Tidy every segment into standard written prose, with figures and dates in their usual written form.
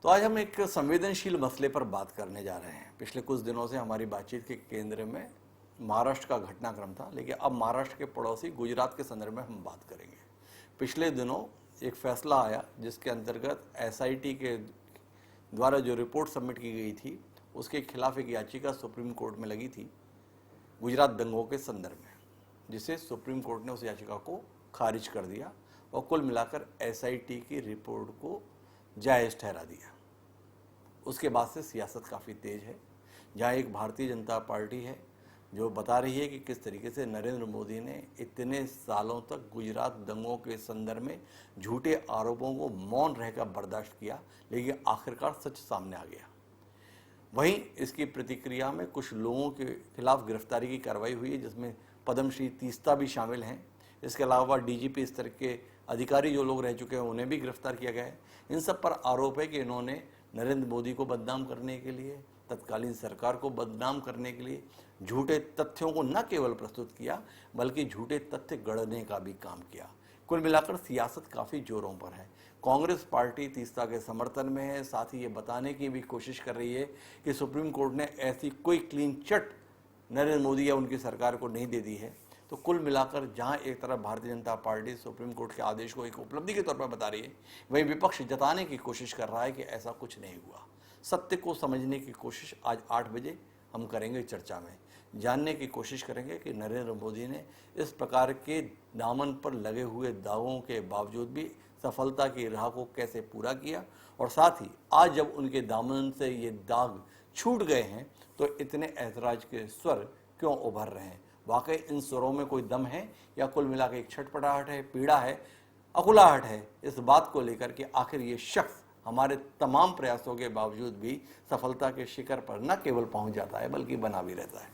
तो आज हम एक संवेदनशील मसले पर बात करने जा रहे हैं। पिछले कुछ दिनों से हमारी बातचीत के केंद्र में महाराष्ट्र का घटनाक्रम था, लेकिन अब महाराष्ट्र के पड़ोसी गुजरात के संदर्भ में हम बात करेंगे। पिछले दिनों एक फैसला आया जिसके अंतर्गत एसआईटी के द्वारा जो रिपोर्ट सबमिट की गई थी उसके खिलाफ एक याचिका सुप्रीम कोर्ट में लगी थी गुजरात दंगों के संदर्भ में, जिसे सुप्रीम कोर्ट ने उस याचिका को खारिज कर दिया और कुल मिलाकर एसआईटी की रिपोर्ट को जायज़ ठहरा दिया। उसके बाद से सियासत काफ़ी तेज है, जहाँ एक भारतीय जनता पार्टी है जो बता रही है कि किस तरीके से नरेंद्र मोदी ने इतने सालों तक गुजरात दंगों के संदर्भ में झूठे आरोपों को मौन रहकर बर्दाश्त किया, लेकिन आखिरकार सच सामने आ गया। वहीं इसकी प्रतिक्रिया में कुछ लोगों के खिलाफ गिरफ्तारी की कार्रवाई हुई है, जिसमें पद्मश्री तीस्ता भी शामिल हैं। इसके अलावा डीजीपी स्तर के अधिकारी जो लोग रह चुके हैं उन्हें भी गिरफ्तार किया गया है। इन सब पर आरोप है कि इन्होंने नरेंद्र मोदी को बदनाम करने के लिए, तत्कालीन सरकार को बदनाम करने के लिए झूठे तथ्यों को न केवल प्रस्तुत किया बल्कि झूठे तथ्य गढ़ने का भी काम किया। कुल मिलाकर सियासत काफ़ी जोरों पर है। कांग्रेस पार्टी तीस्ता के समर्थन में है, साथ ही ये बताने की भी कोशिश कर रही है कि सुप्रीम कोर्ट ने ऐसी कोई क्लीन चिट नरेंद्र मोदी या उनकी सरकार को नहीं दे दी है। तो कुल मिलाकर जहां एक तरफ Bharatiya Janata party supreme court के आदेश को एक उपलब्धि के तौर पर बता रही है, वहीं विपक्ष जताने की कोशिश कर रहा है कि ऐसा कुछ नहीं हुआ। सत्य को समझने की कोशिश आज 8 बजे हम करेंगे। चर्चा में जानने की कोशिश करेंगे कि नरेंद्र मोदी ने इस प्रकार के दामन पर लगे हुए दावों के बावजूद भी सफलता की राह को कैसे पूरा किया, और साथ ही आज जब उनके दामन से ये दाग छूट गए हैं तो इतने ऐतराज के स्वर क्यों उभर रहे हैं। वाकई इन स्वरों में कोई दम है या कुल मिलाकर एक छटपटाहट है, पीड़ा है, अकुलाहट है, इस बात को लेकर कि आखिर ये शख्स हमारे तमाम प्रयासों के बावजूद भी सफलता के शिखर पर न केवल पहुंच जाता है बल्कि बना भी रहता है।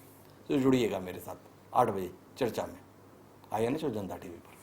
तो जुड़िएगा मेरे साथ 8 बजे चर्चा में। आइए ना जनता टीवी पर।